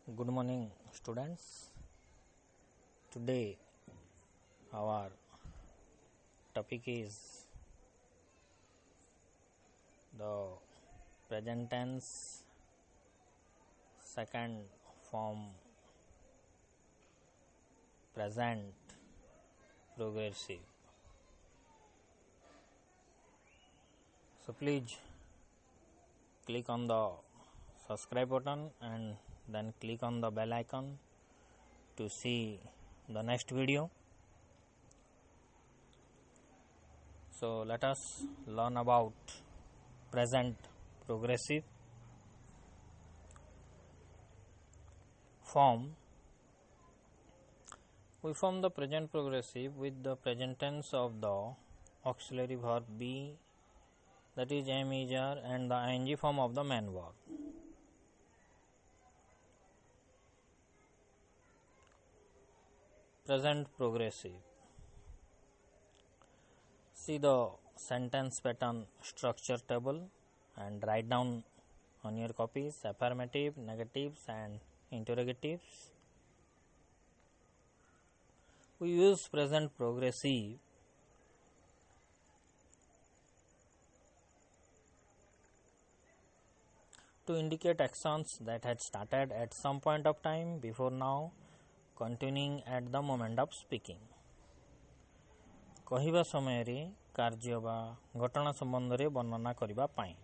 Good morning, students. Today, our topic is the present tense second form present progressive. So, please click on the subscribe button and then click on the bell icon to see the next video. So let us learn about present progressive form. We form the present progressive with the present tense of the auxiliary verb be, that is am, is, are, and the ing form of the main verb. Present progressive. See the sentence pattern structure table and write down on your copies affirmative, negatives and interrogatives. We use present progressive to indicate actions that had started at some point of time before now, continuing at the moment of speaking. କହିବା ସମୟରେ କାର୍ଯ୍ୟ ବା ଘଟଣା ସମ୍ବନ୍ଧରେ ବର୍ଣ୍ଣନା କରିବା ପାଇଁ.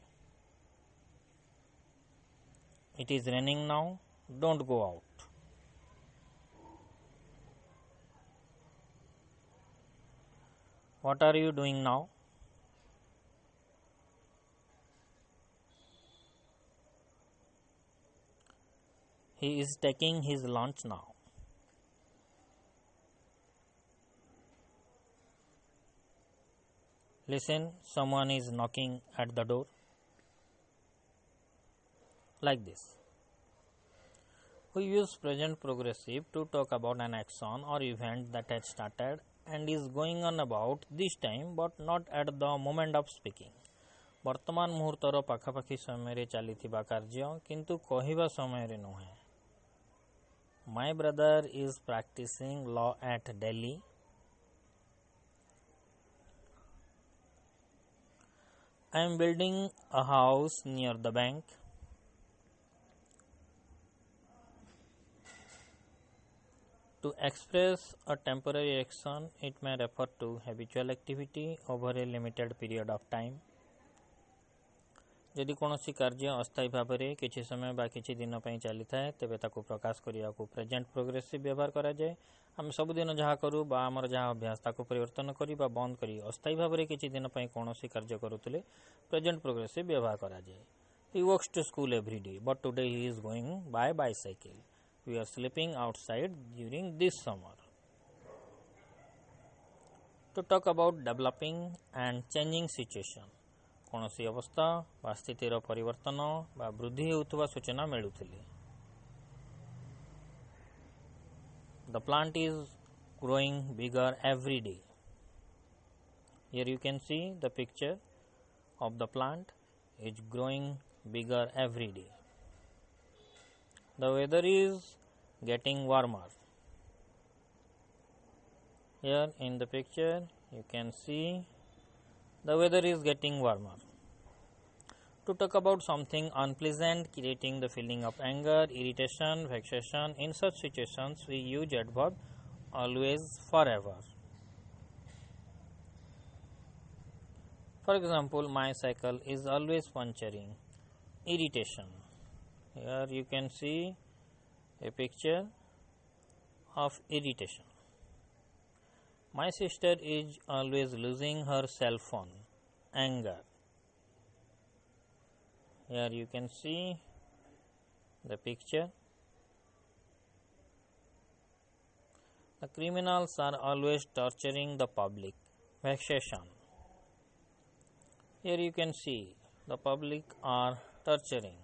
It is raining now, don't go out. What are you doing now? He is taking his lunch now. Listen, someone is knocking at the door. Like this. We use present progressive to talk about an action or event that has started and is going on about this time but not at the moment of speaking. ବର୍ତ୍ତମାନ ମୁହୂର୍ତ୍ତର ପାଖାପାଖି ସମୟରେ ଚାଲିଥିବା କାର୍ଯ୍ୟ କିନ୍ତୁ କହିବା ସମୟରେ ନୁହେଁ. My brother is practicing law at Delhi. I am building a house near the bank. To express a temporary action, it may refer to habitual activity over a limited period of time. यदि कौनसी कार्य अस्थायी भाव में किसी समय बा किसी दिन पर चली थाए तेबे ताकू प्रकाश करिया को प्रेजेंट प्रोग्रेसिव व्यवहार करा जाए. आम सबुदिन जहाँ करूँ बा आमर जहाँ अभ्यास ताकू परिवर्तन करी बा बंद करी अस्थायी भाव में किसी दिन पर कौनसी कार्य करुले प्रेजेंट प्रोग्रेसिव व्यवहार करा जाए. He walks to school every day, but today he is going by bicycle. We are sleeping outside during this summer. To talk about developing and changing situation. कौनसी अवस्था बा स्थितिर परिवर्तन बा वृद्धि होउथवा सूचना मिलुथिले. The plant is growing bigger every day. Here you can see the picture of the plant is growing bigger every day. The weather is getting warmer. Here in the picture you can see the weather is getting warmer. To talk about something unpleasant, creating the feeling of anger, irritation, vexation, in such situations we use adverb always, forever. For example, my cycle is always puncturing. Irritation. Here you can see a picture of irritation. My sister is always losing her cell phone. Anger. Here you can see the picture. The criminals are always torturing the public. Vexation. Here you can see the public are torturing.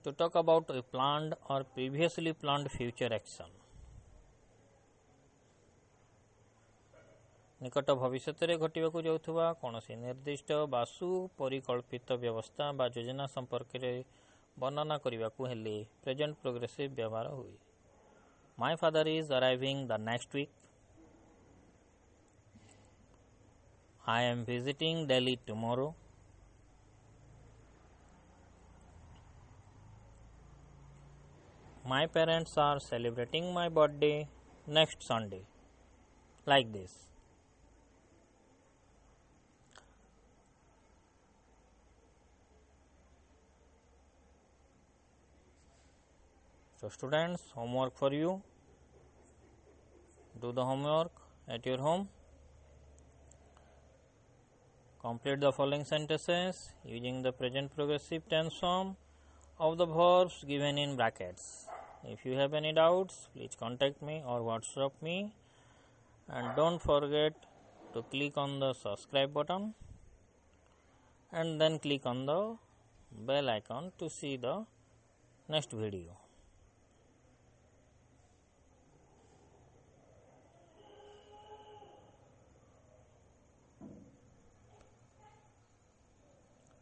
To talk about a planned or previously planned future action. निकट भविष्य में घटवाक जाउथुवा कौनसी निर्दिष्ट बासु परिकल्पित व्यवस्था बा योजना संपर्क ବର୍ଣ୍ଣନା କରିବାକୁ ହେଲେ ପ୍ରେଜେଣ୍ଟ ପ୍ରୋଗ୍ରେସିଭ ବ୍ୟବହାର ହୁଏ। My father is arriving the next week. I am visiting Delhi tomorrow. My parents are celebrating my birthday next Sunday. Like this. So students, homework for you. Do the homework at your home. Complete the following sentences using the present progressive tense form of the verbs given in brackets. If you have any doubts, please contact me or WhatsApp me, and don't forget to click on the subscribe button and then click on the bell icon to see the next video.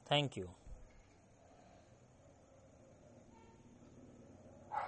Thank you.